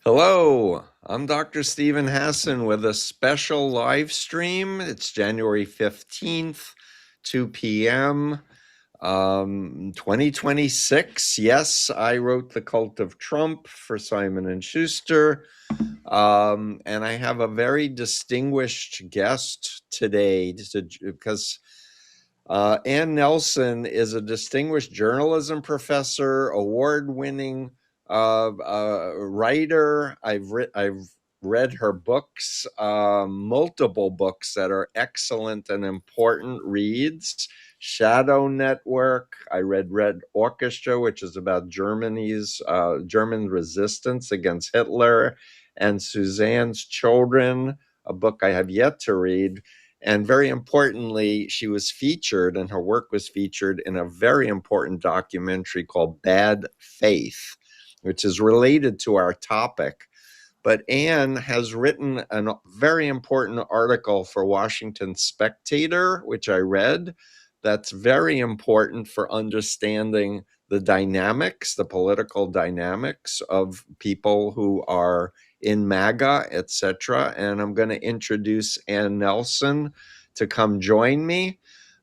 Hello, I'm Dr. Stephen Hassan with a special live stream. It's January 15th, 2 p.m., 2026. Yes, I wrote The Cult of Trump for Simon and Schuster. And I have a very distinguished guest today because Ann Nelson is a distinguished journalism professor, award-winning writer. I've read her books, multiple books that are excellent and important reads. Shadow Network. I read Red Orchestra, which is about Germany's German resistance against Hitler, and Suzanne's Children, a book I have yet to read. And very importantly, she was featured, and her work was featured in a very important documentary called Bad Faith, which is related to our topic. But Anne has written a very important article for Washington Spectator, which I read, that's very important for understanding the dynamics, the political dynamics of people who are in MAGA, etc. And I'm going to introduce Ann Nelson to come join me.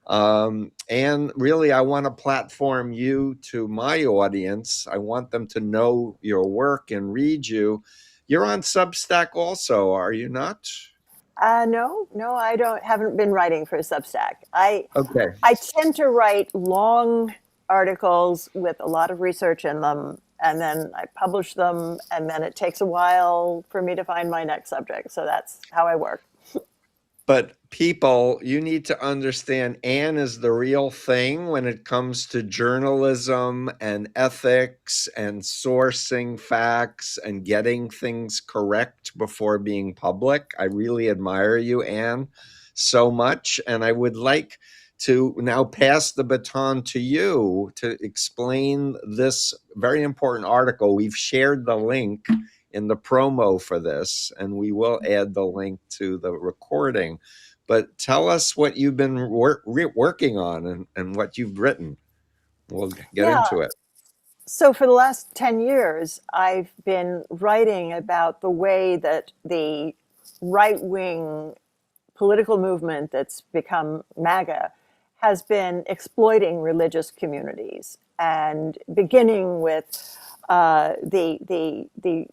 And really, I want to platform you to my audience. I want them to know your work and read you. You're on Substack also, are you not? No, I haven't been writing for Substack. Okay. I tend to write long articles with a lot of research in them, and then I publish them, and then it takes a while for me to find my next subject. So that's how I work. But people, you need to understand Anne is the real thing when it comes to journalism and ethics and sourcing facts and getting things correct before being public. I really admire you, Anne, so much. And I would like to now pass the baton to you to explain this very important article. We've shared the link in the promo for this, and we will add the link to the recording. But tell us what you've been working on and what you've written. We'll get Yeah. into it. So for the last 10 years, I've been writing about the way that the right-wing political movement that's become MAGA has been exploiting religious communities, and beginning with the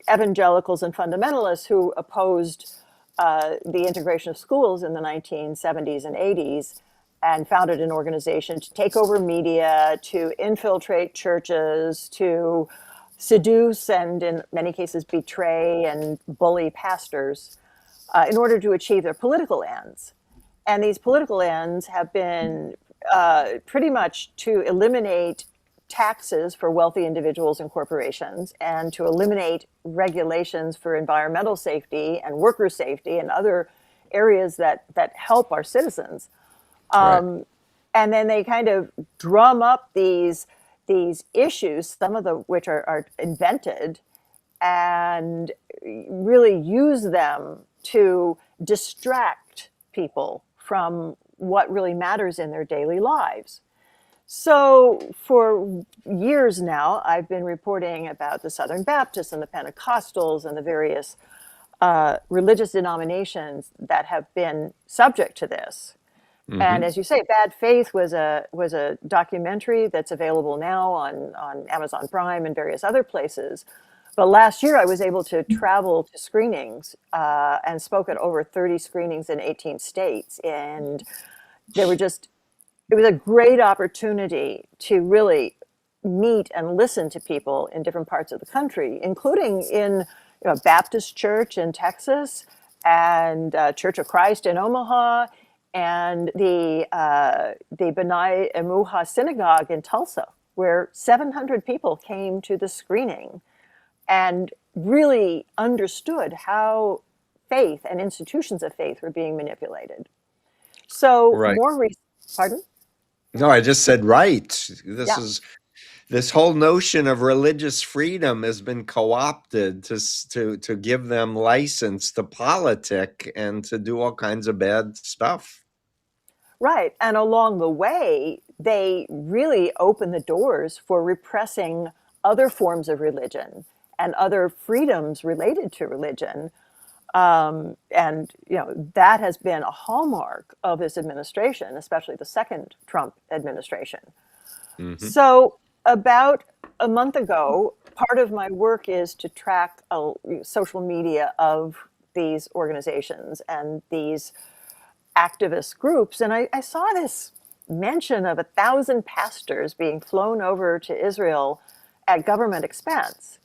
evangelicals and fundamentalists who opposed the integration of schools in the 1970s and 80s and founded an organization to take over media, to infiltrate churches, to seduce and in many cases betray and bully pastors in order to achieve their political ends. And these political ends have been pretty much to eliminate taxes for wealthy individuals and corporations, and to eliminate regulations for environmental safety and worker safety and other areas that help our citizens. Right. And then they kind of drum up these issues, some of which are invented, and really use them to distract people from what really matters in their daily lives. So for years now, I've been reporting about the Southern Baptists and the Pentecostals and the various religious denominations that have been subject to this. Mm-hmm. And as you say, Bad Faith was a documentary that's available now on Amazon Prime and various other places. But last year, I was able to travel to screenings and spoke at over 30 screenings in 18 states. And it was a great opportunity to really meet and listen to people in different parts of the country, including in Baptist Church in Texas and Church of Christ in Omaha and the B'nai Emuha Synagogue in Tulsa, where 700 people came to the screening and really understood how faith and institutions of faith were being manipulated. So Right. Pardon? No, I just said right. Yeah. This whole notion of religious freedom has been co-opted to give them license to politic and to do all kinds of bad stuff. Right. And along the way, they really open the doors for repressing other forms of religion and other freedoms related to religion. And that has been a hallmark of this administration, especially the second Trump administration. Hmm. So about a month ago, part of my work is to track social media of these organizations and these activist groups. And I saw this mention of 1,000 pastors being flown over to Israel at government expense.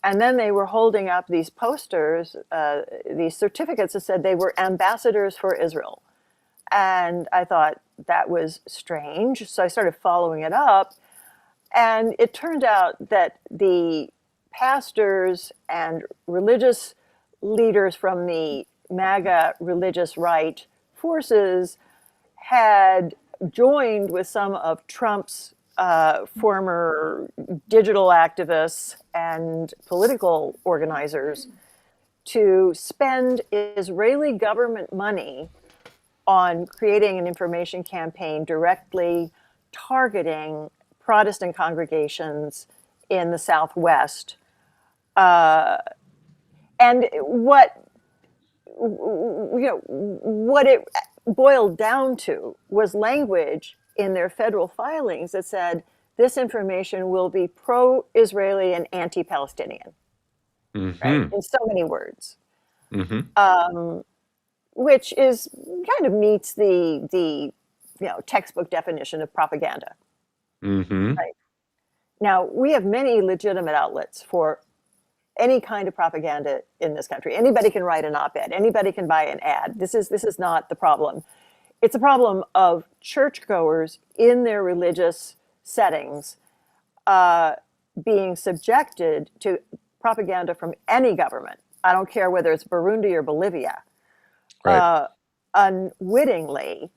And then they were holding up these posters, these certificates that said they were ambassadors for Israel. And I thought that was strange. So I started following it up. And it turned out that the pastors and religious leaders from the MAGA religious right forces had joined with some of Trump's former digital activists and political organizers to spend Israeli government money on creating an information campaign directly targeting Protestant congregations in the Southwest. And what it boiled down to was language in their federal filings that said this information will be pro-Israeli and anti-Palestinian, right? Hmm. In so many words, Hmm. which is kind of meets the textbook definition of propaganda. Hmm. Right. Now, we have many legitimate outlets for any kind of propaganda in this country. Anybody can write an op-ed. Anybody can buy an ad. This is not the problem. It's a problem of churchgoers in their religious settings being subjected to propaganda from any government. I don't care whether it's Burundi or Bolivia, Right. unwittingly,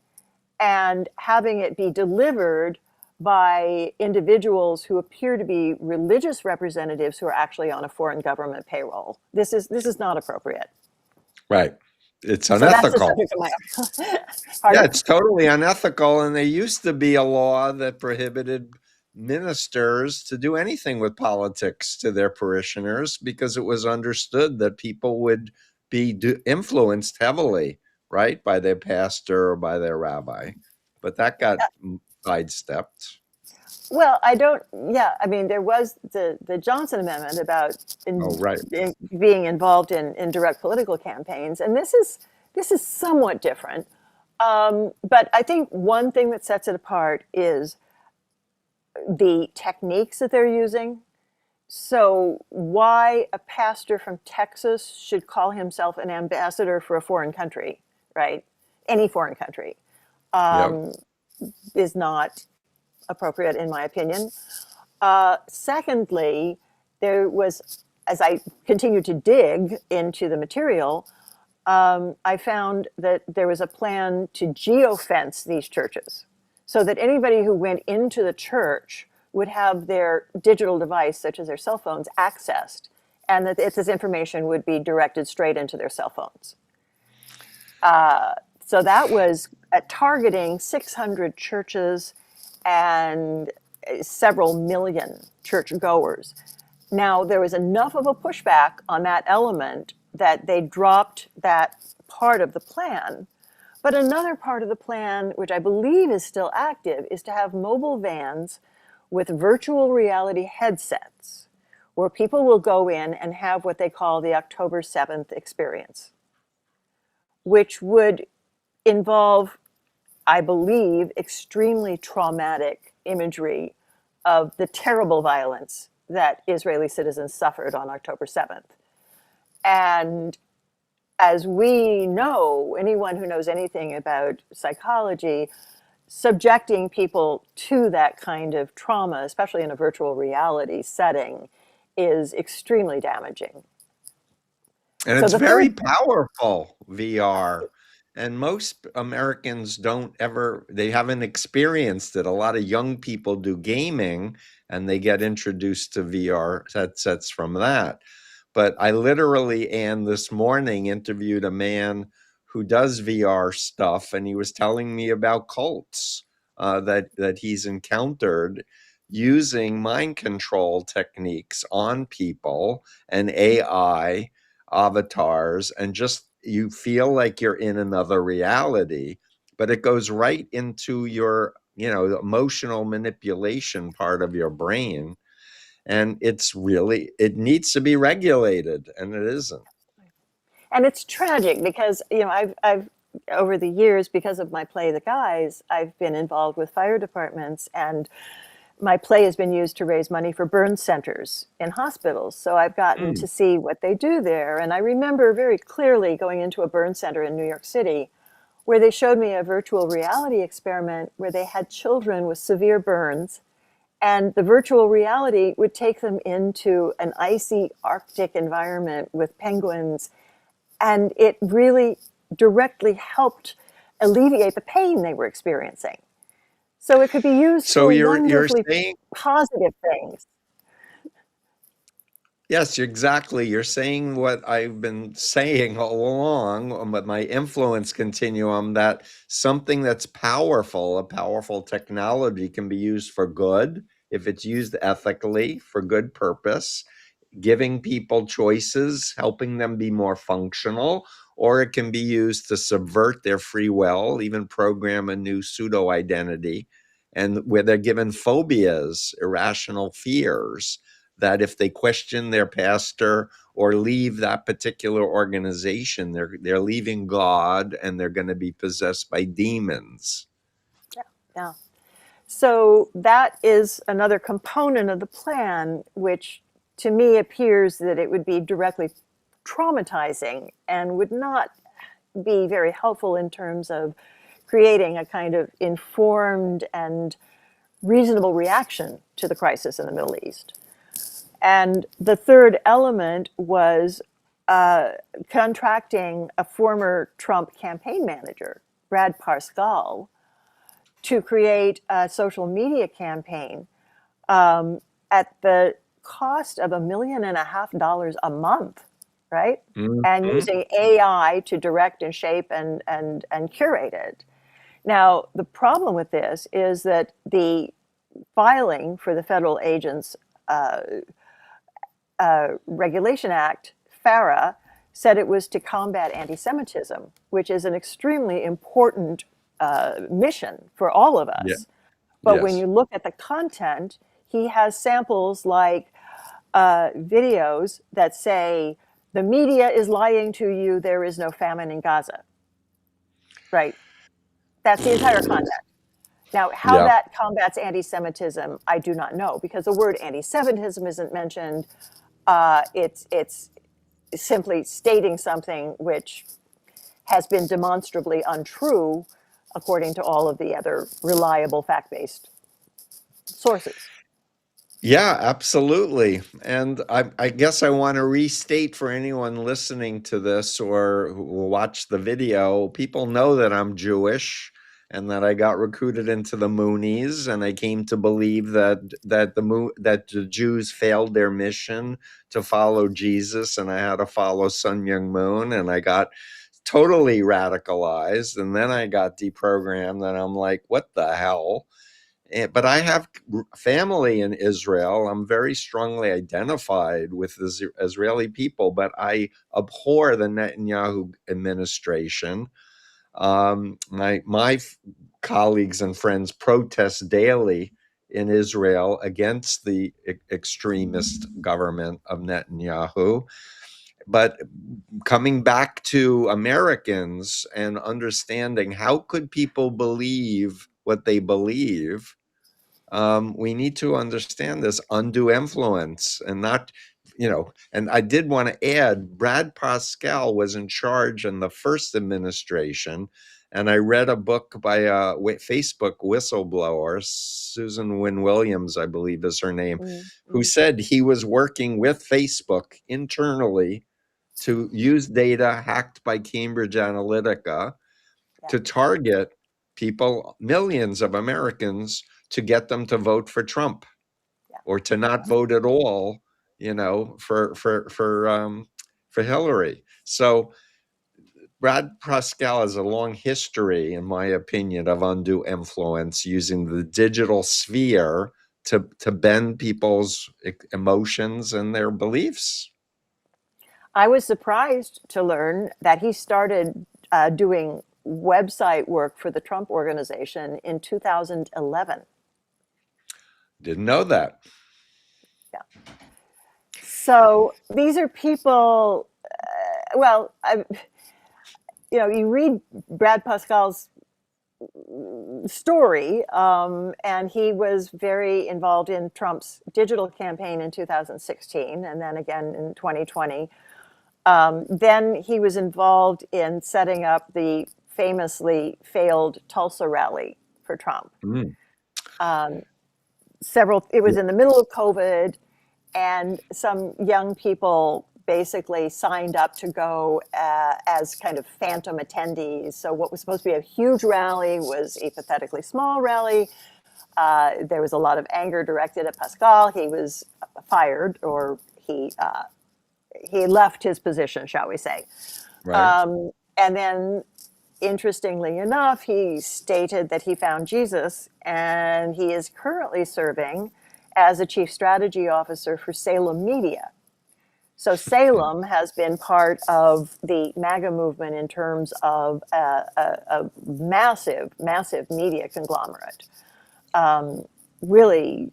and having it be delivered by individuals who appear to be religious representatives who are actually on a foreign government payroll. This is not appropriate. Right. It's So that's the unethical. subject of my Yeah, pardon. it's totally unethical. And there used to be a law that prohibited ministers to do anything with politics to their parishioners because it was understood that people would be influenced heavily, right, by their pastor or by their rabbi. But that got sidestepped. Well, I don't. Yeah, I mean, there was the Johnson Amendment about Oh, right. being involved in direct political campaigns, and this is somewhat different. But I think one thing that sets it apart is the techniques that they're using. So, why a pastor from Texas should call himself an ambassador for a foreign country, right? Any foreign country, Yep. is not appropriate, in my opinion. Secondly, there was, as I continued to dig into the material, I found that there was a plan to geofence these churches so that anybody who went into the church would have their digital device, such as their cell phones, accessed, and that this information would be directed straight into their cell phones. So that was targeting 600 churches and several million churchgoers. Now, there was enough of a pushback on that element that they dropped that part of the plan. But another part of the plan, which I believe is still active, is to have mobile vans with virtual reality headsets where people will go in and have what they call the October 7th experience, which would involve, I believe, extremely traumatic imagery of the terrible violence that Israeli citizens suffered on October 7th. And as we know, anyone who knows anything about psychology, subjecting people to that kind of trauma, especially in a virtual reality setting, is extremely damaging. And So it's the very third, powerful, VR. And most Americans don't ever, they haven't experienced it. A lot of young people do gaming and they get introduced to VR headsets from that. But I literally, Anne, this morning interviewed a man who does VR stuff, and he was telling me about cults that he's encountered using mind control techniques on people and AI avatars, and just you feel like you're in another reality, but it goes right into your, the emotional manipulation part of your brain. And it needs to be regulated, and it isn't. And it's tragic because, I've over the years, because of my play The Guys, I've been involved with fire departments, and my play has been used to raise money for burn centers in hospitals. So I've gotten Mm. to see what they do there. And I remember very clearly going into a burn center in New York City where they showed me a virtual reality experiment where they had children with severe burns, and the virtual reality would take them into an icy Arctic environment with penguins. And it really directly helped alleviate the pain they were experiencing. So it could be used So for you're wonderfully saying, positive things. yes, exactly. You're saying what I've been saying all along with my influence continuum, that something that's powerful, a powerful technology, can be used for good if it's used ethically for good purpose, giving people choices, helping them be more functional, or it can be used to subvert their free will, even program a new pseudo identity, and where they're given phobias, irrational fears, that if they question their pastor or leave that particular organization, they're leaving God, and they're going to be possessed by demons. Yeah. Yeah. So that is another component of the plan, which to me appears that it would be directly traumatizing and would not be very helpful in terms of creating a kind of informed and reasonable reaction to the crisis in the Middle East. And the third element was contracting a former Trump campaign manager, Brad Parscale, to create a social media campaign at the cost of $1.5 million a month, right? And Mhm. using AI to direct and shape and curate it. Now, the problem with this is that the filing for the Federal Agents Regulation Act, FARA, said it was to combat anti-Semitism, which is an extremely important mission for all of Yeah. us. But when Yes. you look at the content, he has samples like videos that say, the media is lying to you, there is no famine in Gaza, right? That's the entire content. Now, how Yeah. that combats anti-Semitism, I do not know, because the word anti-Semitism isn't mentioned. It's simply stating something which has been demonstrably untrue according to all of the other reliable fact-based sources. Yeah, absolutely. And I guess I want to restate for anyone listening to this or who will watch the video, people know that I'm Jewish and that I got recruited into the Moonies, and I came to believe that the Jews failed their mission to follow Jesus, and I had to follow Sun Myung Moon, and I got totally radicalized, and then I got deprogrammed, and I'm like, what the hell? But I have family in Israel. I'm very strongly identified with the Israeli people, but I abhor the Netanyahu administration. My colleagues and friends protest daily in Israel against the extremist government of Netanyahu. But coming back to Americans and understanding, how could people believe what they believe? We need to understand this undue influence, and not, and I did want to add, Brad Pascal was in charge in the first administration. And I read a book by a Facebook whistleblower, Susan Wynne Williams, I believe is her name, who Mm-hmm. said he was working with Facebook internally to use data hacked by Cambridge Analytica Yeah, to target people, millions of Americans, to get them to vote for Trump yeah. or to not vote at all, for Hillary. So Brad Pascal has a long history, in my opinion, of undue influence using the digital sphere to bend people's emotions and their beliefs. I was surprised to learn that he started doing website work for the Trump organization in 2011. Didn't know that. Yeah. So these are people, you read Brad Pascal's story, and he was very involved in Trump's digital campaign in 2016 and then again in 2020. Then he was involved in setting up the famously failed Tulsa rally for Trump. Mm. It was in the middle of COVID, and some young people basically signed up to go as kind of phantom attendees. So what was supposed to be a huge rally was a pathetically small rally. There was a lot of anger directed at Pascal. He was fired, or he left his position, shall we say. Right. And then, interestingly enough, he stated that he found Jesus, and he is currently serving as a chief strategy officer for Salem Media. So Salem has been part of the MAGA movement in terms of a massive, massive media conglomerate. Really,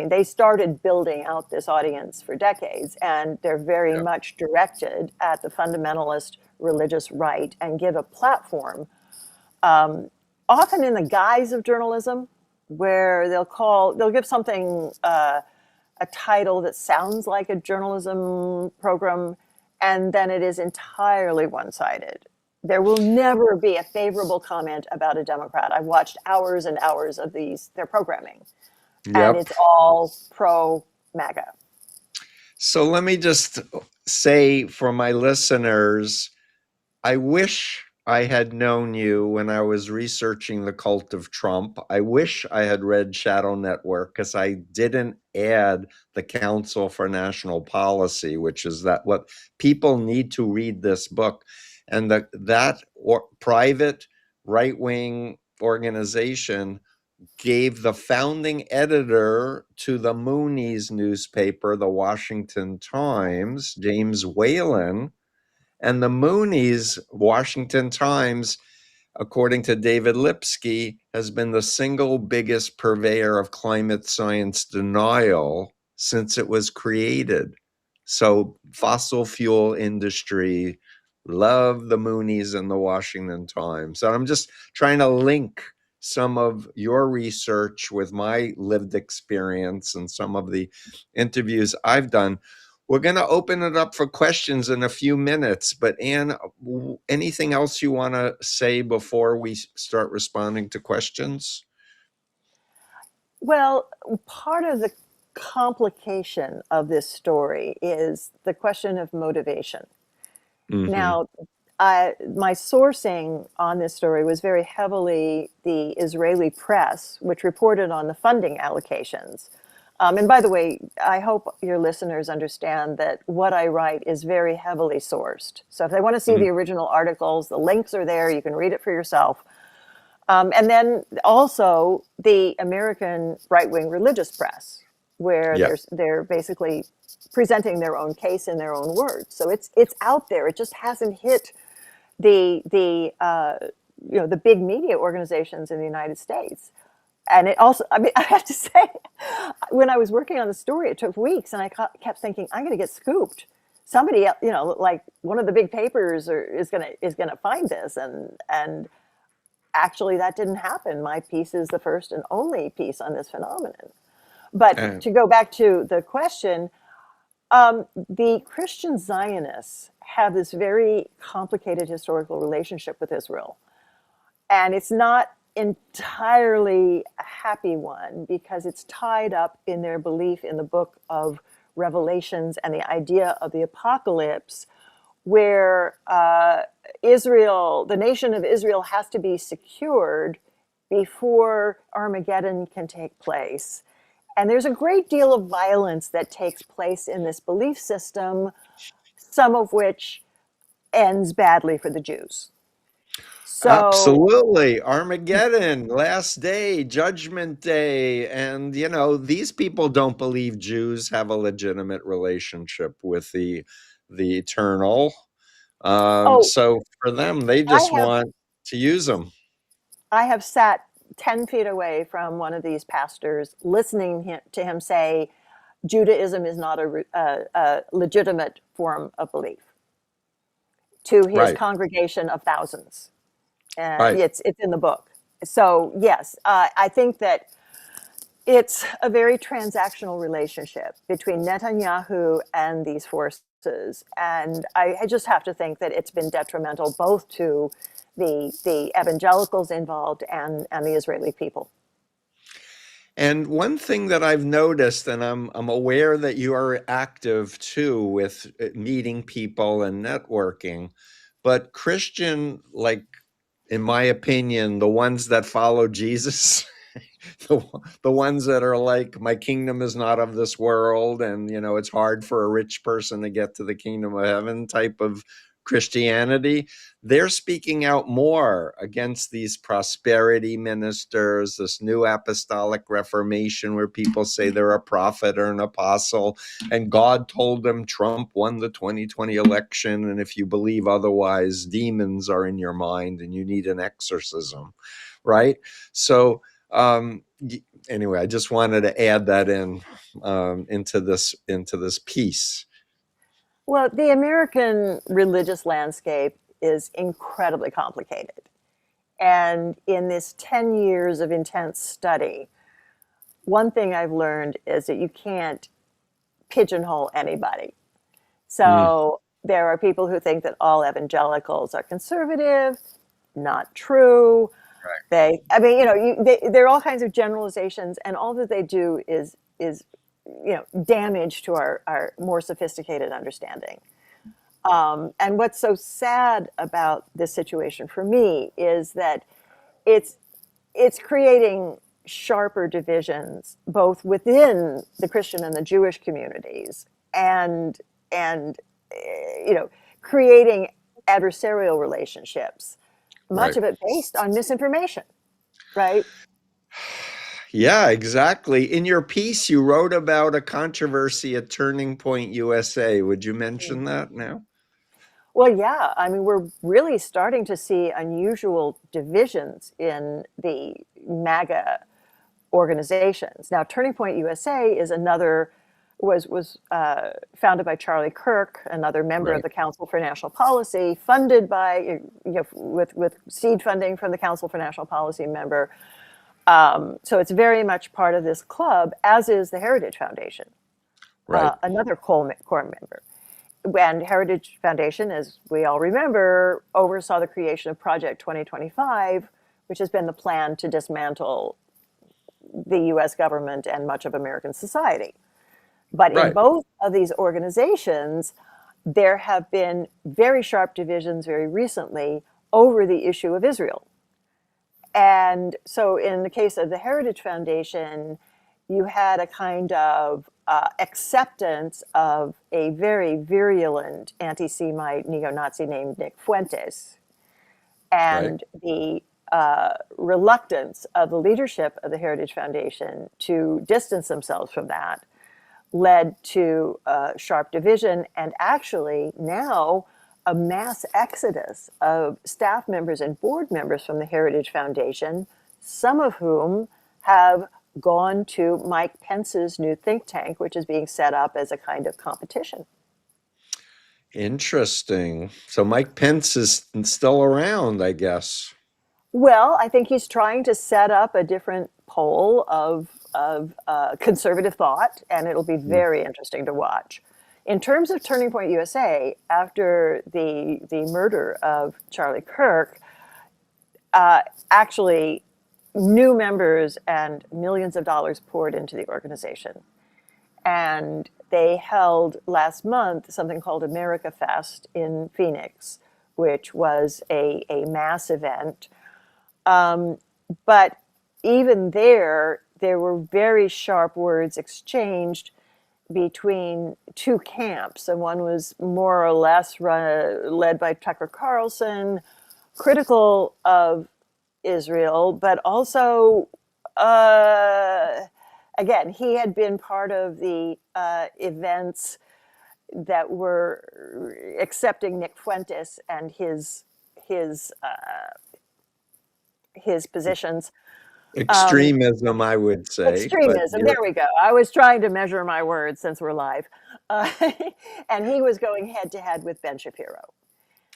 they started building out this audience for decades, and they're very much directed at the fundamentalist religious right and give a platform, often in the guise of journalism, where they'll give something a title that sounds like a journalism program, and then it is entirely one-sided. There will never be a favorable comment about a Democrat. I've watched hours and hours of their programming, and it's all pro-MAGA. So let me just say for my listeners, I wish I had known you when I was researching the cult of Trump. I wish I had read Shadow Network, because I didn't add the Council for National Policy, which is what people need to read this book. And that private right-wing organization gave the founding editor to the Moonies newspaper, the Washington Times, James Whalen. And the Moonies, Washington Times, according to David Lipsky, has been the single biggest purveyor of climate science denial since it was created. So fossil fuel industry love the Moonies and the Washington Times. So I'm just trying to link some of your research with my lived experience and some of the interviews I've done. We're going to open it up for questions in a few minutes, but Anne, anything else you want to say before we start responding to questions? Well, part of the complication of this story is the question of motivation. Mm-hmm. Now, my sourcing on this story was very heavily the Israeli press, which reported on the funding allocations. And by the way, I hope your listeners understand that what I write is very heavily sourced. So if they want to see the original articles, the links are there. You can read it for yourself. And then also the American right-wing religious press, where they're basically presenting their own case in their own words. So it's out there. It just hasn't hit the big media organizations in the United States. And it also, I have to say, when I was working on the story, it took weeks, and I kept thinking, I'm going to get scooped. Somebody, like one of the big papers is going to find this, and actually that didn't happen. My piece is the first and only piece on this phenomenon. But to go back to the question, the Christian Zionists have this very complicated historical relationship with Israel, and it's not entirely a happy one, because it's tied up in their belief in the book of Revelations and the idea of the apocalypse, where the nation of Israel has to be secured before Armageddon can take place. And there's a great deal of violence that takes place in this belief system, some of which ends badly for the Jews. So, Absolutely. Armageddon, last day, judgment day. And, these people don't believe Jews have a legitimate relationship with the eternal. oh, So for them, they I just have want to use them. I have sat 10 feet away from one of these pastors, listening to him say Judaism is not a legitimate form of belief to his Right, congregation of thousands. right. It's in the book. So yes, I think that it's a very transactional relationship between Netanyahu and these forces, and I just have to think that it's been detrimental both to the evangelicals involved and the Israeli people. And one thing that I've noticed, and I'm aware that you are active too with meeting people and networking, but Christian, like in my opinion, the ones that follow Jesus, the, the ones that are like, my kingdom is not of this world, and it's hard for a rich person to get to the kingdom of heaven type of Christianity, they're speaking out more against these prosperity ministers, this new apostolic reformation where people say they're a prophet or an apostle, and God told them Trump won the 2020 election, and if you believe otherwise, demons are in your mind and you need an exorcism, right? So um, anyway, I just wanted to add that in into this piece. Well, the American religious landscape is incredibly complicated. And in this 10 years of intense study, one thing I've learned is that you can't pigeonhole anybody. Mm, So there are people who think that all evangelicals are conservative. Not true. I mean, there are all kinds of generalizations, and all that they do is damage to our more sophisticated understanding. And what's so sad about this situation for me is that it's it's creating sharper divisions both within the Christian and the Jewish communities, and creating adversarial relationships, much right. of it based on misinformation, right? Yeah, exactly. In your piece, you wrote about a controversy at Turning Point USA. Would you mention that now? Well, yeah, I mean, we're really starting to see unusual divisions in the MAGA organizations. Now, Turning Point USA is another was founded by Charlie Kirk, another member of Right, the Council for National Policy, funded by with seed funding from the Council for National Policy member. So it's very much part of this club, as is the Heritage Foundation, right, another core member. And Heritage Foundation, as we all remember, oversaw the creation of Project 2025, which has been the plan to dismantle the US government and much of American society. But in right. both of these organizations, there have been very sharp divisions very recently over the issue of Israel. And so, in the case of the Heritage Foundation, you had a kind of acceptance of a very virulent anti Semite neo Nazi named Nick Fuentes, Right. and the reluctance of the leadership of the Heritage Foundation to distance themselves from that led to sharp division, and actually now a mass exodus of staff members and board members from the Heritage Foundation, some of whom have gone to Mike Pence's new think tank, which is being set up as a kind of competition. Interesting. So Mike Pence is still around, I guess. Well, I think he's trying to set up a different pole of conservative thought, and it'll be Mm, very interesting to watch. In terms of Turning Point USA, after the murder of Charlie Kirk, actually new members and millions of dollars poured into the organization. And they held last month something called America Fest in Phoenix, which was a mass event. But even there were very sharp words exchanged between two camps. And one was more or less led by Tucker Carlson, critical of Israel, but also, uh, again, he had been part of the events that were accepting Nick Fuentes and his his positions. Um, Extremism, I would say, but Extremism. There we go. I was trying to measure my words since we're live, uh, and he was going head to head with Ben Shapiro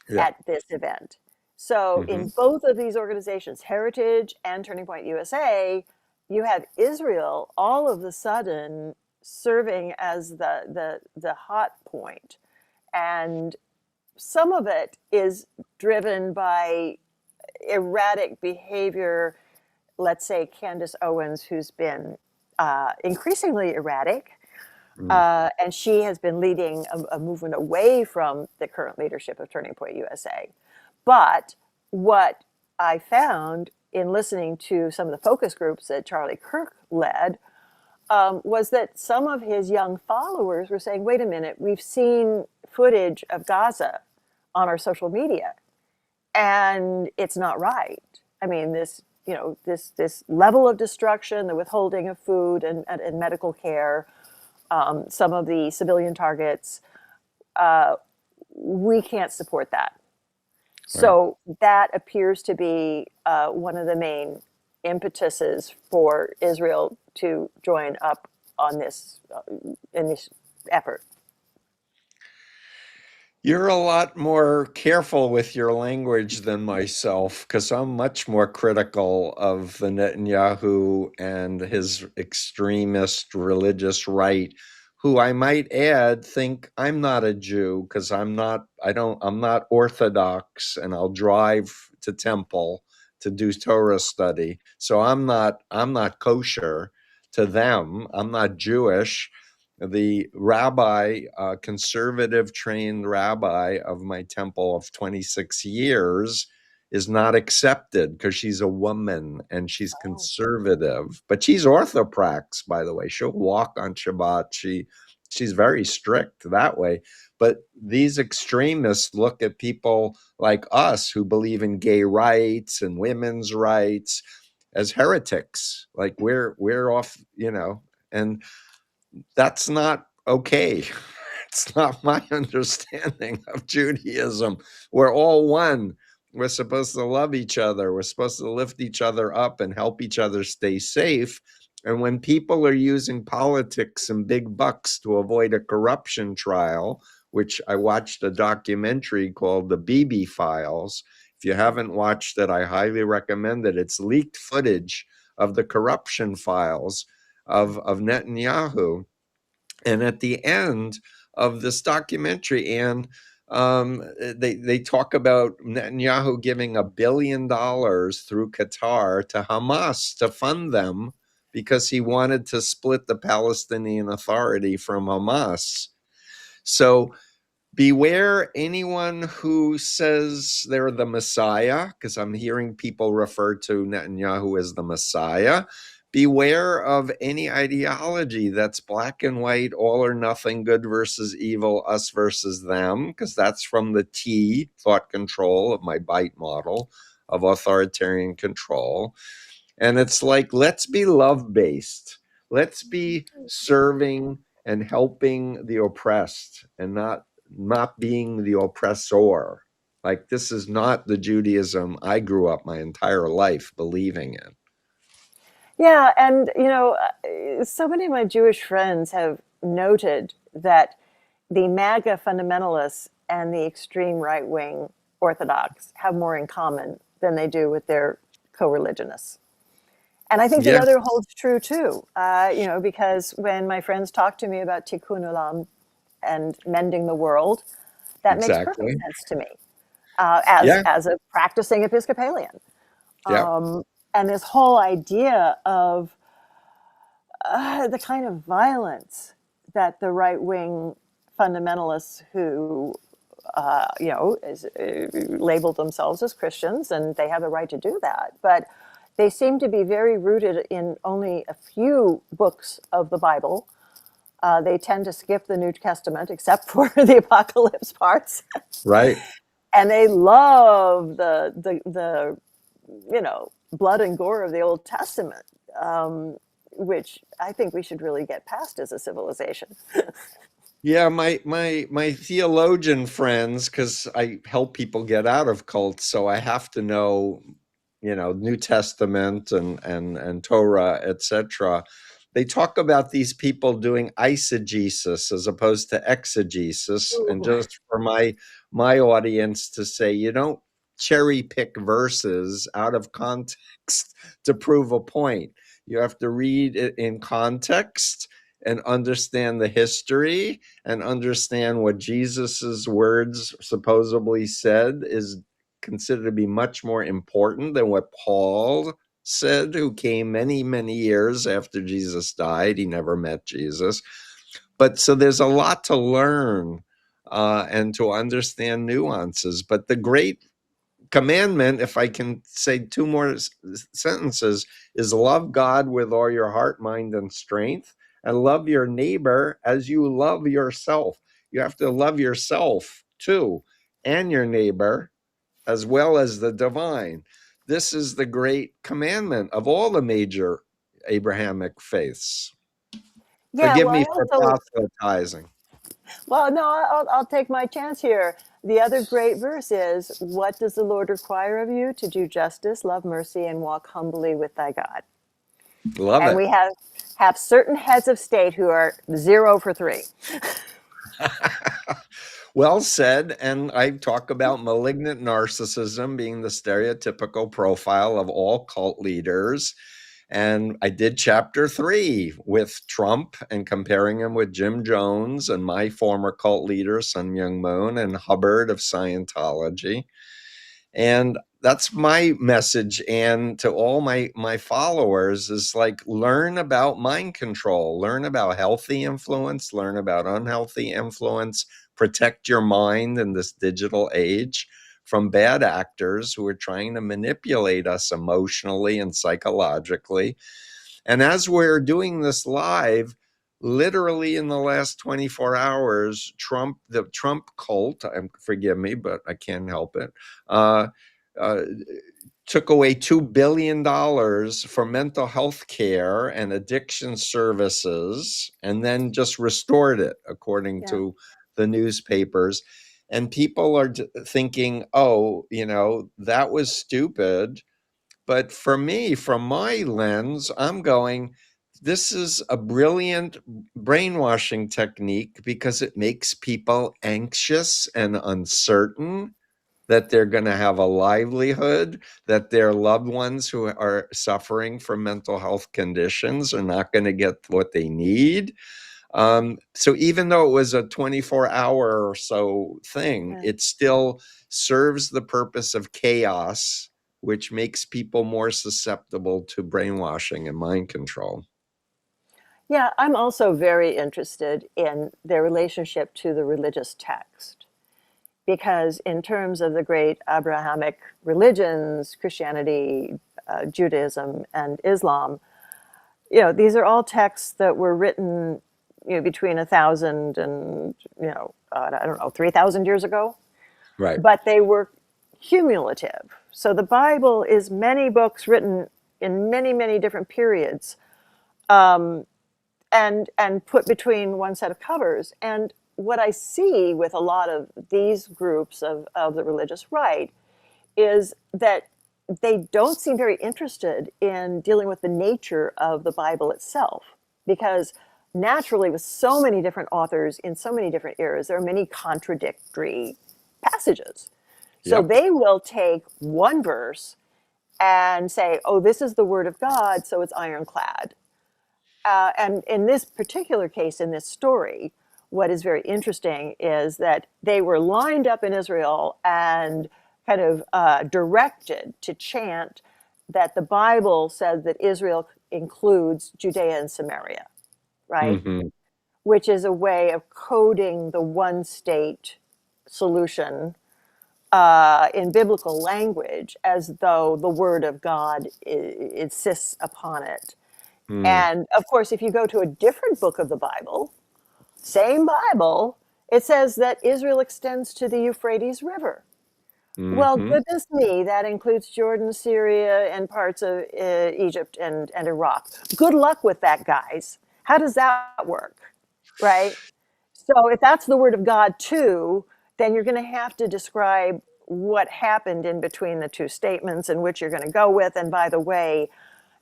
yeah. at this event. So Hmm. in both of these organizations, Heritage and Turning Point USA, you have Israel all of a sudden serving as the hot point. And some of it is driven by erratic behavior. Let's say Candace Owens, who's been increasingly erratic, Mm. and she has been leading a movement away from the current leadership of Turning Point USA. But what I found in listening to some of the focus groups that Charlie Kirk led was that some of his young followers were saying, wait a minute, we've seen footage of Gaza on our social media, and it's not right. I mean, this level of destruction, the withholding of food and medical care, some of the civilian targets, uh, we can't support that. Right. So that appears to be one of the main impetuses for Israel to join up on this in this effort. You're a lot more careful with your language than myself because I'm much more critical of the Netanyahu and his extremist religious right, who I might add think I'm not a Jew because I'm not Orthodox and I'll drive to temple to do Torah study. So I'm not kosher to them. I'm not Jewish. The rabbi, conservative trained rabbi of my temple of 26 years, is not accepted because she's a woman and she's Oh, conservative. But she's orthoprax, by the way. She'll walk on Shabbat. She's very strict that way. But these extremists look at people like us who believe in gay rights and women's rights as heretics. Like we're off, and that's not okay. It's not my understanding of Judaism. We're all one. We're supposed to love each other. We're supposed to lift each other up and help each other stay safe. And when people are using politics and big bucks to avoid a corruption trial, which I watched a documentary called The Bibi Files. If you haven't watched it, I highly recommend it. It's leaked footage of the corruption files of Netanyahu. And at the end of this documentary, and they talk about Netanyahu giving $1 billion through Qatar to Hamas to fund them because he wanted to split the Palestinian Authority from Hamas. So beware anyone who says they're the Messiah, because I'm hearing people refer to Netanyahu as the Messiah. Beware of any ideology that's black and white, all or nothing, good versus evil, us versus them, because that's from the T, thought control, of my BITE model of authoritarian control. And it's like, let's be love based. Let's be serving and helping the oppressed and not being the oppressor. Like, this is not the Judaism I grew up my entire life believing in. yeah, and so many of my Jewish friends have noted that the MAGA fundamentalists and the extreme right wing Orthodox have more in common than they do with their co religionists. And I think the Yeah, other holds true too, because when my friends talk to me about tikkun olam and mending the world, that makes perfect exactly. sense to me as Yeah, as a practicing Episcopalian. yeah, Um, and this whole idea of the kind of violence that the right wing fundamentalists who labeled themselves as Christians, and they have the right to do that, but they seem to be very rooted in only a few books of the Bible. They tend to skip the New Testament, except for the apocalypse parts. right. and they love the blood and gore of the Old Testament, which I think we should really get past as a civilization. Yeah, my theologian friends, because I help people get out of cults, so I have to know, New Testament and Torah, etc. They talk about these people doing eisegesis as opposed to exegesis, and Ooh. just for my audience to say, you don't cherry pick verses out of context to prove a point. You have to read it in context and understand the history and understand what Jesus's words supposedly said is considered to be much more important than what Paul said, who came many, many years after Jesus died. He never met Jesus. But so there's a lot to learn and to understand nuances. But the great commandment, if I can say two more sentences, is love God with all your heart, mind, and strength, and love your neighbor as you love yourself. You have to love yourself too, and your neighbor, as well as the divine. This is the great commandment of all the major Abrahamic faiths. Yeah, Forgive well, me I for also, proselytizing. well, no, I'll take my chance here. The other great verse is, "What does the Lord require of you? To do justice, love mercy, and walk humbly with thy God." Love And it. we have certain heads of state who are 0 for 3. Well said. And I talk about malignant narcissism being the stereotypical profile of all cult leaders. And I did chapter 3 with Trump and comparing him with Jim Jones and my former cult leader, Sun Myung Moon, and Hubbard of Scientology. And that's my message, and to all my followers, is like, learn about mind control, learn about healthy influence, learn about unhealthy influence, protect your mind in this digital age from bad actors who are trying to manipulate us emotionally and psychologically. And as we're doing this live, literally in the last 24 hours, the Trump cult, forgive me, but I can't help it, uh, uh, took away $2 billion for mental health care and addiction services, and then just restored it, according Yeah. to the newspapers. And people are thinking, oh, that was stupid. But for me, from my lens, I'm going, this is a brilliant brainwashing technique because it makes people anxious and uncertain that they're going to have a livelihood, that their loved ones who are suffering from mental health conditions are not going to get what they need. So even though it was a 24-hour or so thing, Yeah. it still serves the purpose of chaos, which makes people more susceptible to brainwashing and mind control. Yeah, I'm also very interested in their relationship to the religious text. Because in terms of the great Abrahamic religions, Christianity, Judaism, and Islam, these are all texts that were written, between 1,000 and, I don't know, 3,000 years ago, Right. but they were cumulative. So the Bible is many books written in many, many different periods, um, and put between one set of covers. And what I see with a lot of these groups of the religious right is that they don't seem very interested in dealing with the nature of the Bible itself, because naturally, with so many different authors in so many different eras, there are many contradictory passages. So Yep. they will take one verse and say, oh, this is the word of God, so it's ironclad. And in this particular case, in this story, what is very interesting is that they were lined up in Israel and kind of directed to chant that the Bible says that Israel includes Judea and Samaria, right? Hmm. Which is a way of coding the one state solution in biblical language as though the word of God insists upon it. Mm. And of course, if you go to a different book of the Bible, same Bible, it says that Israel extends to the Euphrates River. Well, Mm-hmm. goodness me, that includes Jordan, Syria, and parts of Egypt and Iraq. Good luck with that, guys. How does that work? Right? So, if that's the word of God too, then you're going to have to describe what happened in between the two statements and which you're going to go with. And by the way,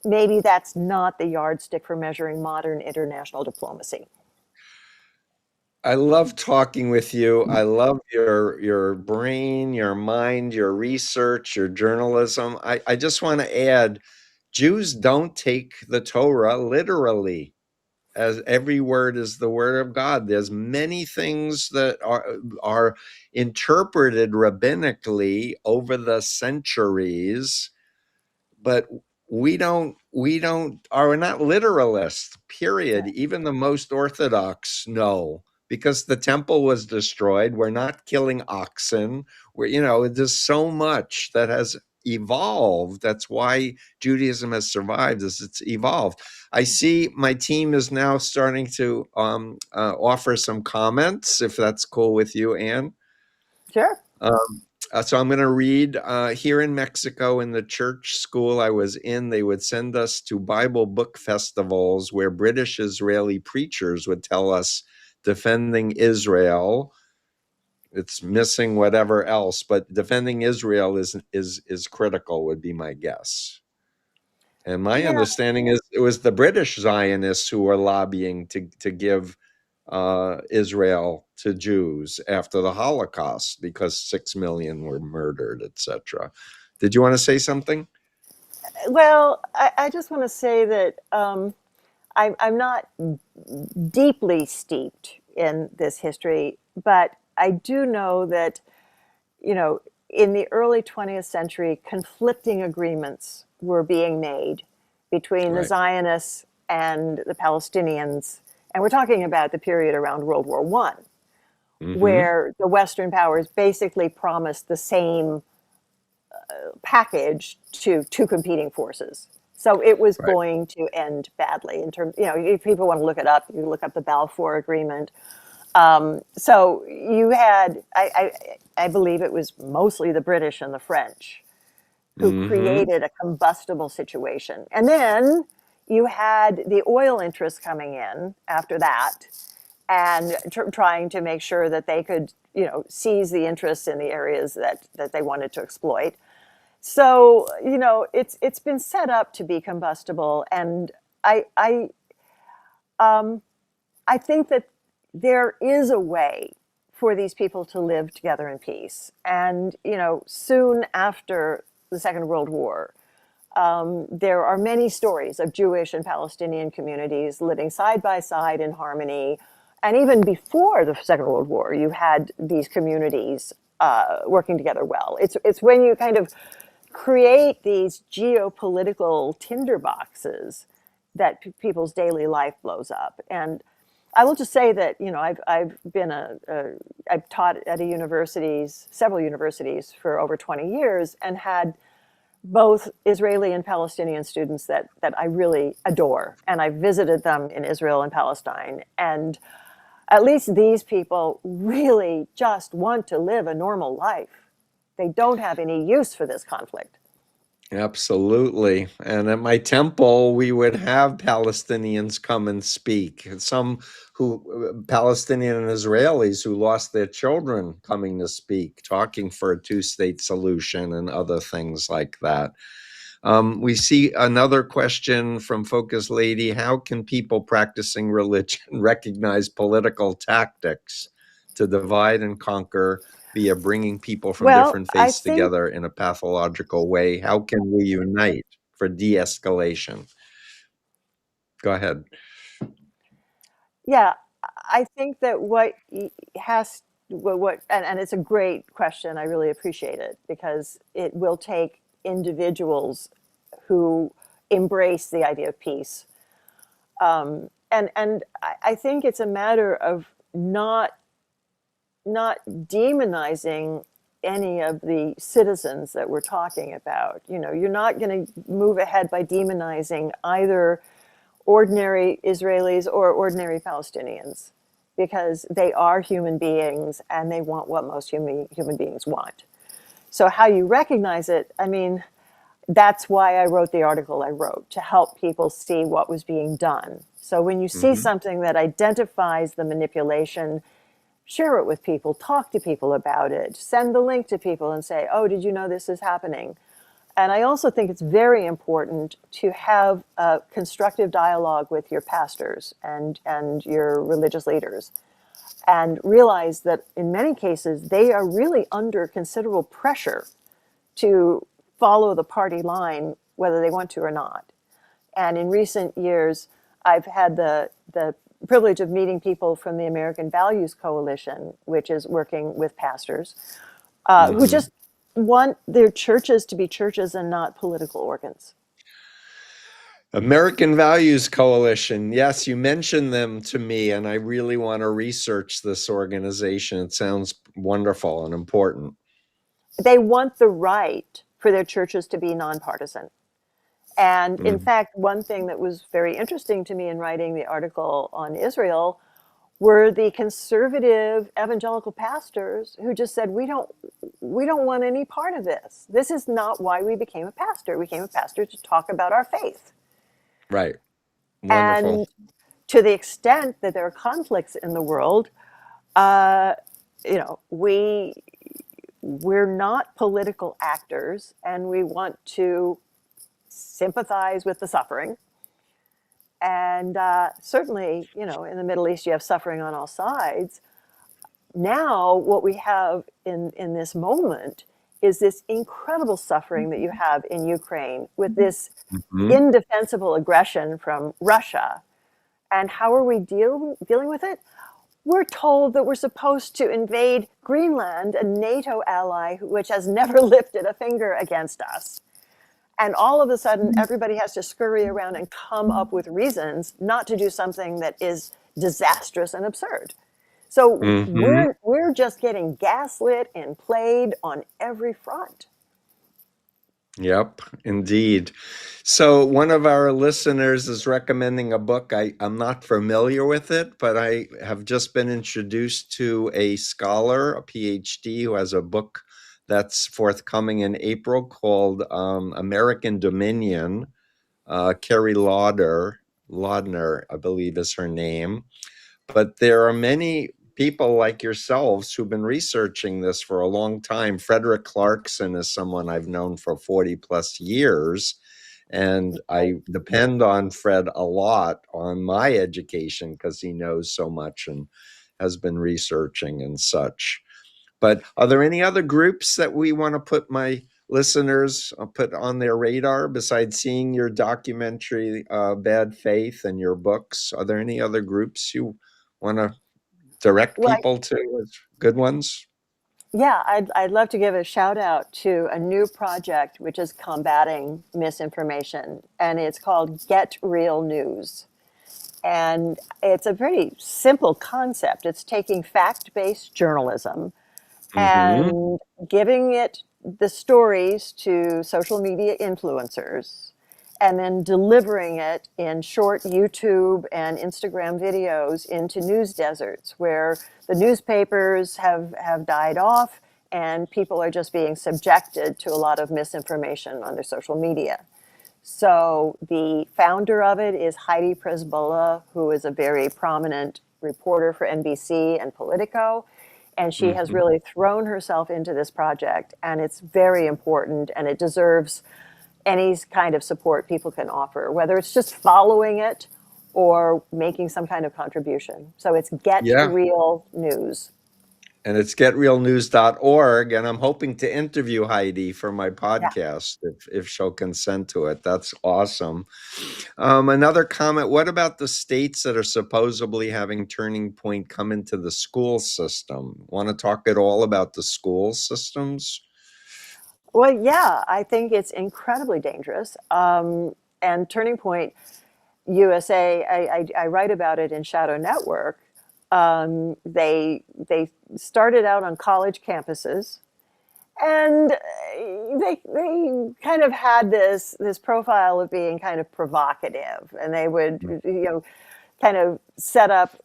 maybe that's not the yardstick for measuring modern international diplomacy. I love talking with you. I love your brain, your mind, your research, your journalism. I just want to add, Jews don't take the Torah literally, as every word is the word of God. There's many things that are interpreted rabbinically over the centuries, but we don't are not literalists, period. Right. Even the most orthodox know, because the temple was destroyed. We're not killing oxen. There's so much that has evolved. That's why Judaism has survived, as it's evolved. I see my team is now starting to offer some comments, if that's cool with you, Anne. Sure. So I'm going to read. Here in Mexico, in the church school I was in, they would send us to Bible book festivals where British Israeli preachers would tell us defending Israel. It's missing whatever else, but defending Israel is critical, would be my guess. And my Yeah. understanding is it was the British Zionists who were lobbying to give Israel to Jews after the Holocaust, because 6 million were murdered, etc. Did you want to say something? Well, I just want to say that I'm not deeply steeped in this history, but I do know that, you know, in the early 20th century, conflicting agreements were being made between the Right. Zionists and the Palestinians. And we're talking about the period around World War I, Mm-hmm. where the Western powers basically promised the same package to two competing forces. So it was Right. going to end badly in terms, if people want to look it up, you look up the Balfour Agreement. So you had, I believe it was mostly the British and the French who Mm-hmm. created a combustible situation. And then you had the oil interests coming in after that and trying to make sure that they could, seize the interests in the areas that they wanted to exploit. So it's been set up to be combustible, and I I I think that there is a way for these people to live together in peace. And soon after the Second World War, there are many stories of Jewish and Palestinian communities living side by side in harmony. And even before the Second World War, you had these communities working together well. It's when you kind of create these geopolitical tinderboxes that people's daily life blows up. And I will just say that I've taught at several universities for over 20 years, and had both Israeli and Palestinian students that I really adore. And I visited them in Israel and Palestine. And at least these people really just want to live a normal life. They don't have any use for this conflict. Absolutely. And at my temple, we would have Palestinians come and speak. Some Palestinian and Israelis who lost their children coming to speak, talking for a two-state solution and other things like that. We see another question from Focus Lady. How can people practicing religion recognize political tactics to divide and conquer via bringing people from Well, different I faiths think, together in a pathological way? How can we unite for de-escalation? Go ahead. yeah, I think that has and it's a great question. I really appreciate it because it will take individuals who embrace the idea of peace. And I think it's a matter of not demonizing any of the citizens that we're talking about. You're not going to move ahead by demonizing either ordinary Israelis or ordinary Palestinians, because they are human beings and they want what most human beings want. So how you recognize it, I mean, that's why I wrote the article I wrote, to help people see what was being done. So when you see Hmm. something that identifies the manipulation, share it with people, talk to people about it, send the link to people and say, oh, did you know this is happening? And I also think it's very important to have a constructive dialogue with your pastors and your religious leaders, and realize that in many cases they are really under considerable pressure to follow the party line, whether they want to or not. And in recent years, I've had the privilege of meeting people from the American Values Coalition, which is working with pastors who Hmm. just want their churches to be churches and not political organs. American Values Coalition. Yes, you mentioned them to me, and I really want to research this organization. It sounds wonderful and important. They want the right for their churches to be nonpartisan. And in Mm. fact, one thing that was very interesting to me in writing the article on Israel were the conservative evangelical pastors who just said, we don't want any part of this. This is not why we became a pastor. We became a pastor to talk about our faith. Right. Wonderful. And to the extent that there are conflicts in the world, uh, we're not political actors, and we want to sympathize with the suffering. And certainly, in the Middle East, you have suffering on all sides. Now, what we have in this moment is this incredible suffering that you have in Ukraine with this Hmm. indefensible aggression from Russia. And how are we dealing with it? We're told that we're supposed to invade Greenland, a NATO ally which has never lifted a finger against us. And all of a sudden, everybody has to scurry around and come up with reasons not to do something that is disastrous and absurd. So Hmm. we're just getting gaslit and played on every front. Yep, indeed. So one of our listeners is recommending a book. I'm not familiar with it, but I have just been introduced to a scholar, a PhD, who has a book that's forthcoming in April called American Dominion. Carrie Laudner, I believe is her name. But there are many people like yourselves who've been researching this for a long time. Frederick Clarkson is someone I've known for 40 plus years. And I depend on Fred a lot on my education because he knows so much and has been researching and such. But are there any other groups that we want to put my listeners put on their radar besides seeing your documentary, Bad Faith, and your books? Are there any other groups you want to direct Well, people to as good ones? yeah, I'd love to give a shout out to a new project which is combating misinformation, and it's called Get Real News. And it's a very simple concept. It's taking fact based journalism Mm-hmm. and giving it the stories to social media influencers, and then delivering it in short YouTube and Instagram videos into news deserts where the newspapers have died off and people are just being subjected to a lot of misinformation on their social media. So the founder of it is Heidi Prisbilla, who is a very prominent reporter for NBC and Politico. And she has Mm-hmm. really thrown herself into this project. And it's very important, and it deserves any kind of support people can offer, whether it's just following it or making some kind of contribution. So it's Get Yeah. Real News. And it's getrealnews.org. And I'm hoping to interview Heidi for my Yeah. podcast if she'll consent to it. That's awesome. Another comment, what about the states that are supposedly having Turning Point come into the school system? Want to talk at all about the school systems? Well, yeah, I think it's incredibly dangerous. And Turning Point USA, I write about it in Shadow Network. They started out on college campuses, and they kind of had this profile of being kind of provocative, and they would kind of set up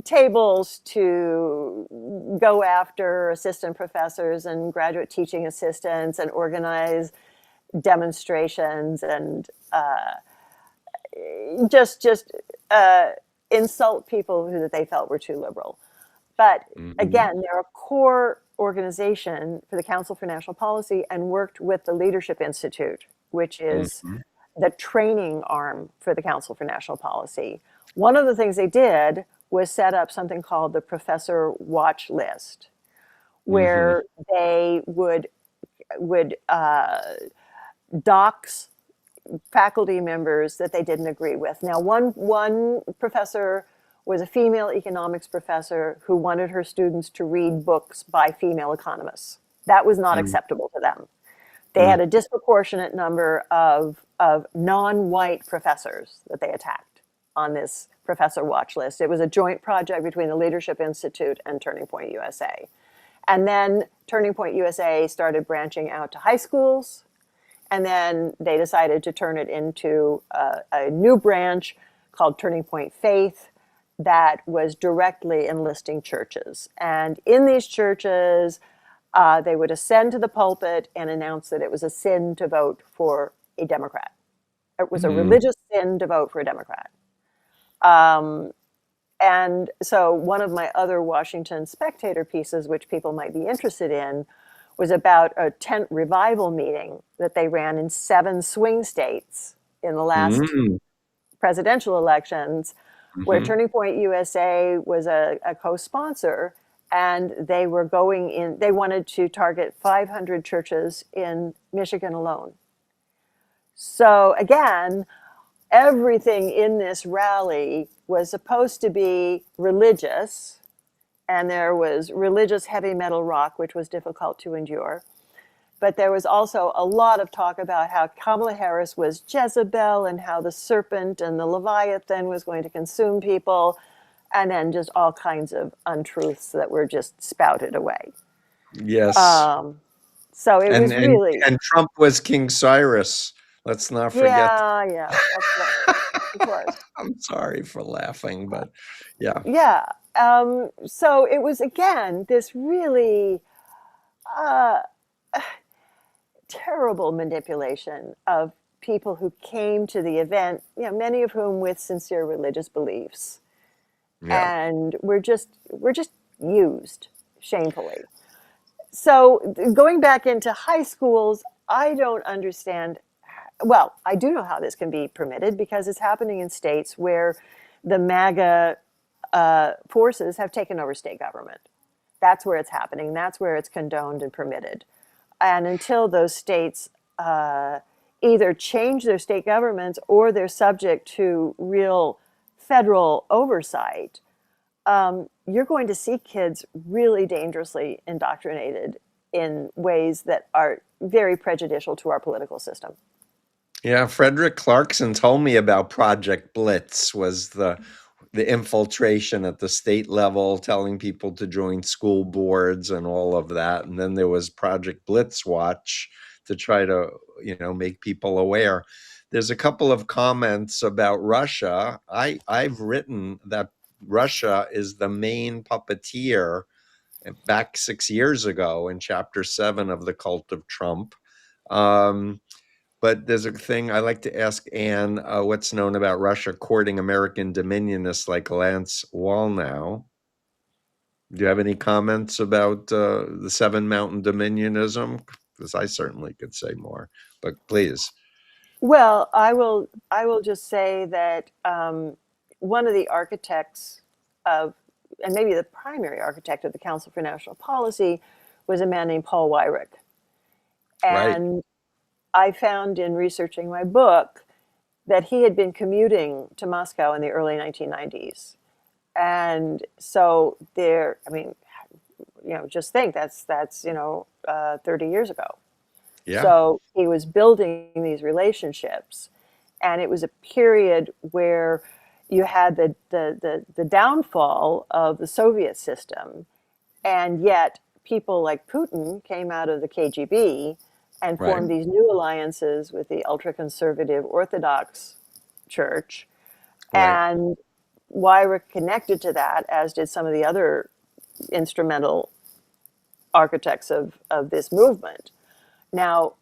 tables to go after assistant professors and graduate teaching assistants and organize demonstrations and just insult people who that they felt were too liberal. But Hmm. again, they're a core organization for the Council for National Policy and worked with the Leadership Institute, which is Hmm. the training arm for the Council for National Policy. One of the things they did was set up something called the Professor Watch List, Hmm. where they would dox faculty members that they didn't agree with. Now, one professor was a female economics professor who wanted her students to read books by female economists. That was not acceptable to them. They had a disproportionate number of non-white professors that they attacked on this professor watch list. It was a joint project between the Leadership Institute and Turning Point USA. And then Turning Point USA started branching out to high schools, and then they decided to turn it into a new branch called Turning Point Faith that was directly enlisting churches. And in these churches, they would ascend to the pulpit and announce that it was a sin to vote for a Democrat. It was a Hmm. religious sin to vote for a Democrat. Um, and so one of my other Washington Spectator pieces, which people might be interested in, was about a tent revival meeting that they ran in 7 swing states in the last Hmm. presidential elections, where Hmm. Turning Point USA was a co-sponsor, and they were going in. They wanted to target 500 churches in Michigan alone. So again, everything in this rally was supposed to be religious, and there was religious heavy metal rock, which was difficult to endure. But there was also a lot of talk about how Kamala Harris was Jezebel and how the serpent and the Leviathan was going to consume people, and then just all kinds of untruths that were just spouted away. Yes. Um, so it And was and really, and Trump was King Cyrus. Let's not forget. yeah, yeah, of course, of course. I'm sorry for laughing, but yeah. Yeah. So it was, again, this really uh, terrible manipulation of people who came to the event, many of whom with sincere religious beliefs, Yeah. and we're just used shamefully. So going back into high schools, I don't understand. Well, I do know how this can be permitted because it's happening in states where the MAGA forces have taken over state government. That's where it's happening. That's where it's condoned and permitted. And until those states either change their state governments or they're subject to real federal oversight, you're going to see kids really dangerously indoctrinated in ways that are very prejudicial to our political system. Yeah, Frederick Clarkson told me about Project Blitz was the infiltration at the state level, telling people to join school boards and all of that. And then there was Project Blitz Watch to try to, make people aware. There's a couple of comments about Russia. I've written that Russia is the main puppeteer back 6 years ago in chapter 7 of The Cult of Trump. Um, but there's a thing I like to ask Anne, what's known about Russia courting American dominionists like Lance Wallnow? Do you have any comments about the Seven Mountain Dominionism? Because I certainly could say more, but please. Well, I will just say that one of the architects of, and maybe the primary architect of the Council for National Policy, was a man named Paul Weyrich. Right, And I found in researching my book that he had been commuting to Moscow in the early 1990s. And so there, I mean, just think that's 30 years ago. yeah, So he was building these relationships, and it was a period where you had the downfall of the Soviet system, and yet people like Putin came out of the KGB and right. formed these new alliances with the ultra conservative Orthodox Church. Right. And why we're connected to that, as did some of the other instrumental architects of this movement. Now,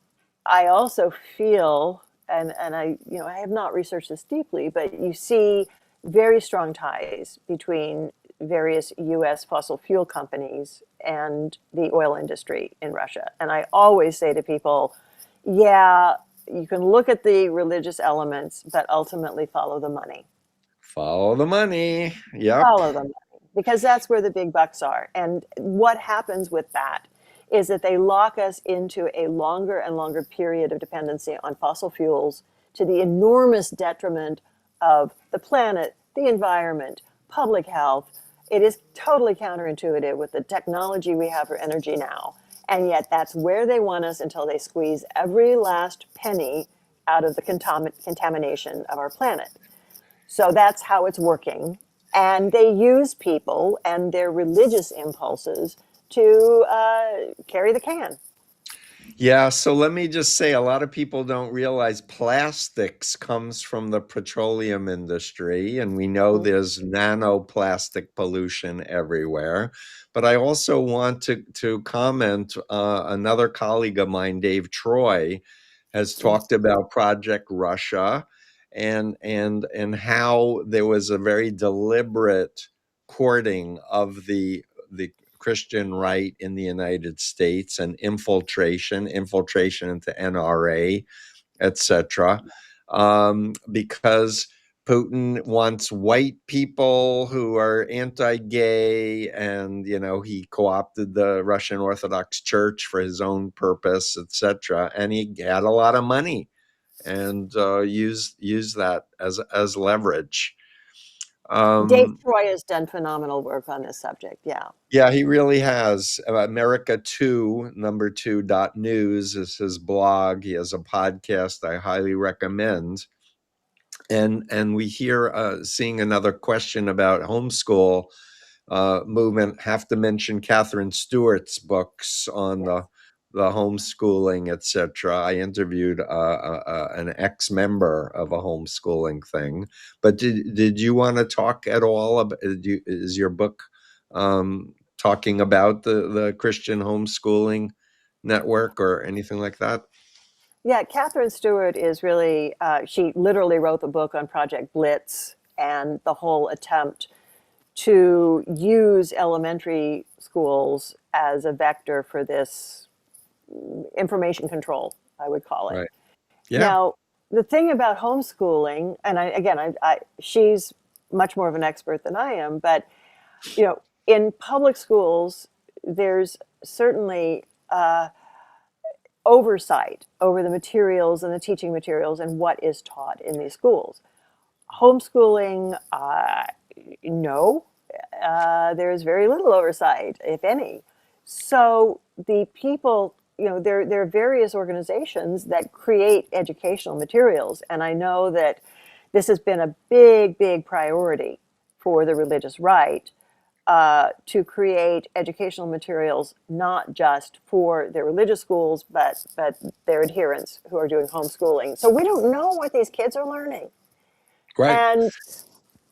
I also feel, and I have not researched this deeply, but you see very strong ties between various US fossil fuel companies and the oil industry in Russia. And I always say to people, yeah, you can look at the religious elements, but ultimately follow the money. Follow the money. Yep. Follow the money, because that's where the big bucks are. And what happens with that is that they lock us into a longer and longer period of dependency on fossil fuels, to the enormous detriment of the planet, the environment, public health. It is totally counterintuitive with the technology we have for energy now. And yet that's where they want us, until they squeeze every last penny out of the contamination of our planet. So that's how it's working. And they use people and their religious impulses to carry the can. Yeah, so let me just say, a lot of people don't realize plastics comes from the petroleum industry, and we know Mm, there's nanoplastic pollution everywhere. But I also want to comment, another colleague of mine, Dave Troy, has mm. talked about Project Russia, and how there was a very deliberate courting of the Christian right in the United States, and infiltration into NRA, etc. Because Putin wants white people who are anti-gay, and he co-opted the Russian Orthodox Church for his own purpose, etc. And he had a lot of money, and used that as leverage. Dave Um, Troy has done phenomenal work on this subject. Yeah. Yeah, he really has. America 2, number 2 dot news is his blog. He has a podcast I highly recommend. And we hear, seeing another question about homeschool movement, have to mention Catherine Stewart's books on Yes. the homeschooling, etc. I interviewed an ex-member of a homeschooling thing. But did you want to talk at all about, is your book talking about the Christian homeschooling network or anything like that? Yeah, Catherine Stewart is really, she literally wrote the book on Project Blitz and the whole attempt to use elementary schools as a vector for this information control, I would call it. Right. Yeah. Now, the thing about homeschooling, and she's much more of an expert than I am, but in public schools, there's certainly oversight over the materials and the teaching materials and what is taught in these schools. Homeschooling, no, there's very little oversight, if any. So the people, there are various organizations that create educational materials, and I know that this has been a big, big priority for the religious right, to create educational materials not just for their religious schools, but their adherents who are doing homeschooling. So we don't know what these kids are learning, Right. and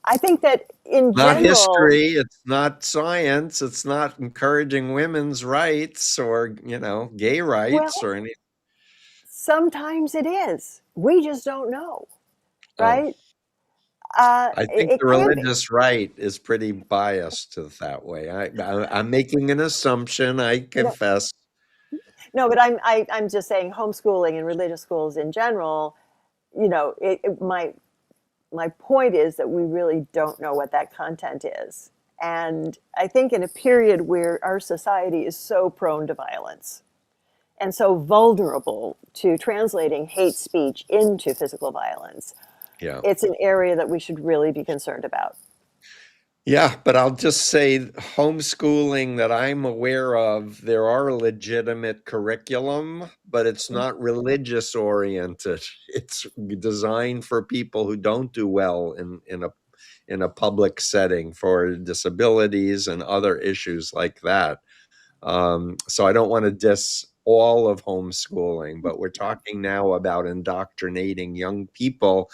I think that in Not general, history, it's not science, it's not encouraging women's rights, or gay rights, well, or any. sometimes it is. We just don't know, Oh, right? I think It the can be. religious right is pretty biased to that way. I'm making an assumption, I No, confess. no, but I'm just saying homeschooling and religious schools in general. My point is that we really don't know what that content is, and I think in a period where our society is so prone to violence and so vulnerable to translating hate speech into physical violence, Yeah. it's an area that we should really be concerned about. Yeah, but I'll just say, homeschooling that I'm aware of, there are legitimate curriculum, but it's not religious oriented. It's designed for people who don't do well in a public setting, for disabilities and other issues like that. So I don't want to diss all of homeschooling, but we're talking now about indoctrinating young people.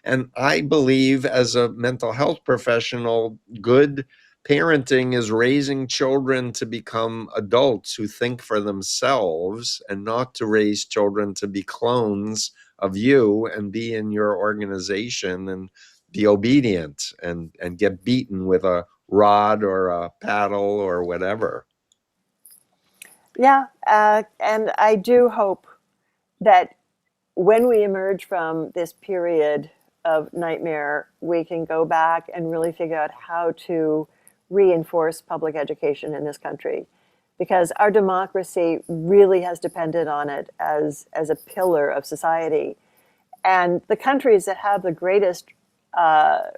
And I believe, as a mental health professional, good parenting is raising children to become adults who think for themselves, and not to raise children to be clones of you and be in your organization and be obedient and get beaten with a rod or a paddle or whatever. Yeah, and I do hope that when we emerge from this period of nightmare, we can go back and really figure out how to reinforce public education in this country, because our democracy really has depended on it as a pillar of society. And the countries that have the greatest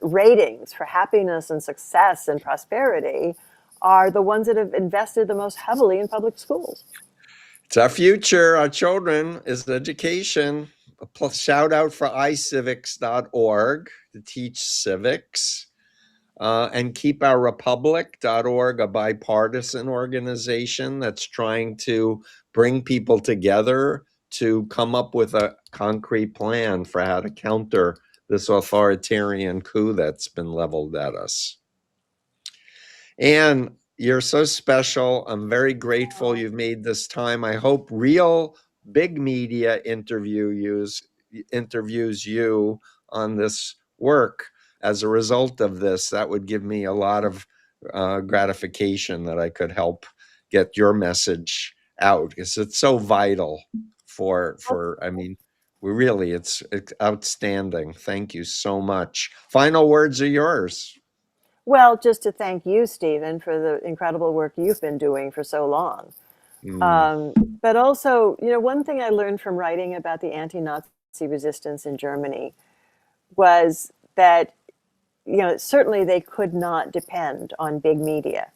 ratings for happiness and success and prosperity are the ones that have invested the most heavily in public schools. It's our future, our children, is education. A shout out for icivics.org to teach civics. And keepourrepublic.org, a bipartisan organization that's trying to bring people together to come up with a concrete plan for how to counter this authoritarian coup that's been leveled at us. And you're so special. I'm very grateful you've made this time. I hope real big media interviews you on this work as a result of this. That would give me a lot of gratification that I could help get your message out, because it's so vital for I mean, it's outstanding. Thank you so much. Final words are yours. Well, just to thank you, Stephen, for the incredible work you've been doing for so long. Mm, But also, one thing I learned from writing about the anti-Nazi resistance in Germany was that, certainly they could not depend on big media,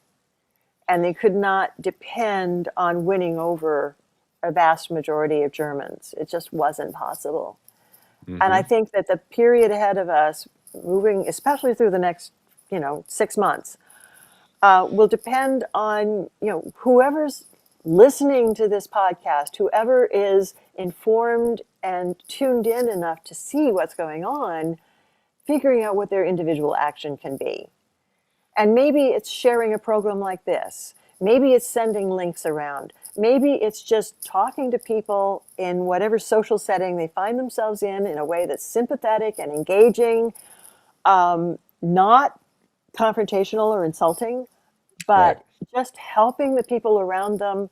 and they could not depend on winning over a vast majority of Germans. It just wasn't possible. And I mhm. think that the period ahead of us, moving, especially through the next, 6 months, will depend on, whoever's listening to this podcast, whoever is informed and tuned in enough to see what's going on, figuring out what their individual action can be. And maybe it's sharing a program like this. Maybe it's sending links around. Maybe it's just talking to people in whatever social setting they find themselves in a way that's sympathetic and engaging, not confrontational or insulting, Right. but just helping the people around them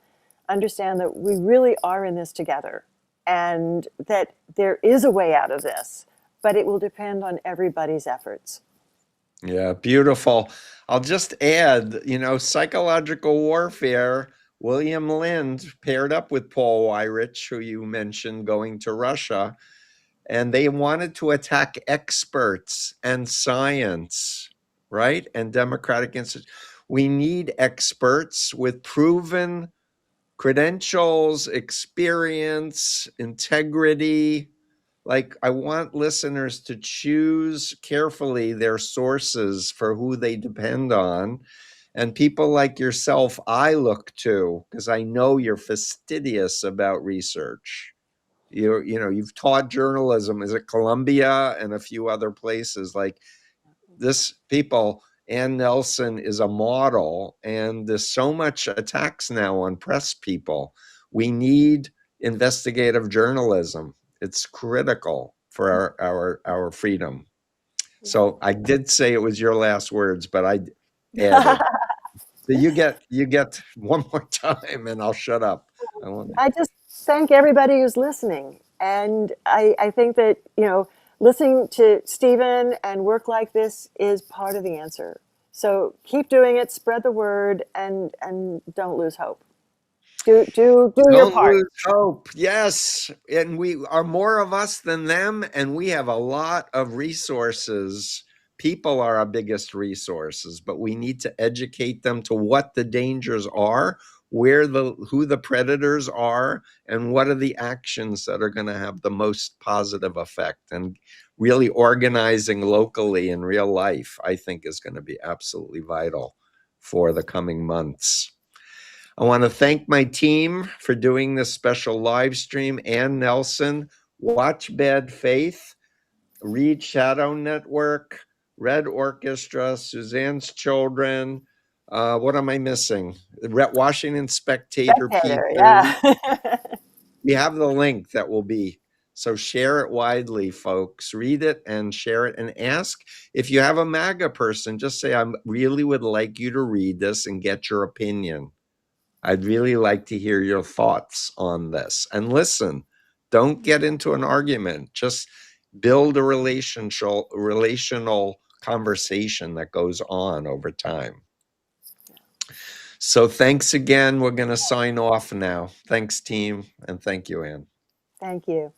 understand that we really are in this together, and that there is a way out of this, but it will depend on everybody's efforts. Yeah, beautiful. I'll just add, psychological warfare. William Lind paired up with Paul Weyrich, who you mentioned going to Russia, and they wanted to attack experts and science, right? And democratic institutions. We need experts with proven credentials, experience, integrity. Like, I want listeners to choose carefully their sources for who they depend on. And people like yourself, I look to, because I know you're fastidious about research. You've taught journalism, is it Columbia and a few other places. Like, this people, Ann Nelson is a model, and there's so much attacks now on press people. We need investigative journalism. It's critical for our freedom. So I did say it was your last words, but I added. So you get one more time, and I'll shut up. I won't. I just thank everybody who's listening. And I think that, listening to Stephen and work like this is part of the answer. So keep doing it, spread the word, and don't lose hope. Do your Don't part. lose hope. Yes. And we are more of us than them, and we have a lot of resources. People are our biggest resources, but we need to educate them to what the dangers are, who the predators are, and what are the actions that are going to have the most positive effect. And really organizing locally in real life, I think, is going to be absolutely vital for the coming months. I want to thank my team for doing this special live stream. Ann Nelson, Watch Bad Faith, Read Shadow Network, Red Orchestra, Suzanne's Children. What am I missing? Washington Spectator Spectator, Pieces. yeah. We have the link that will be. So share it widely, folks. Read it and share it and ask if you have a MAGA person, just say, I really would like you to read this and get your opinion. I'd really like to hear your thoughts on this. And listen, don't get into an argument. Just build a relational conversation that goes on over time. So thanks again. We're going to sign off now. Thanks, team. And thank you, Ann. Thank you.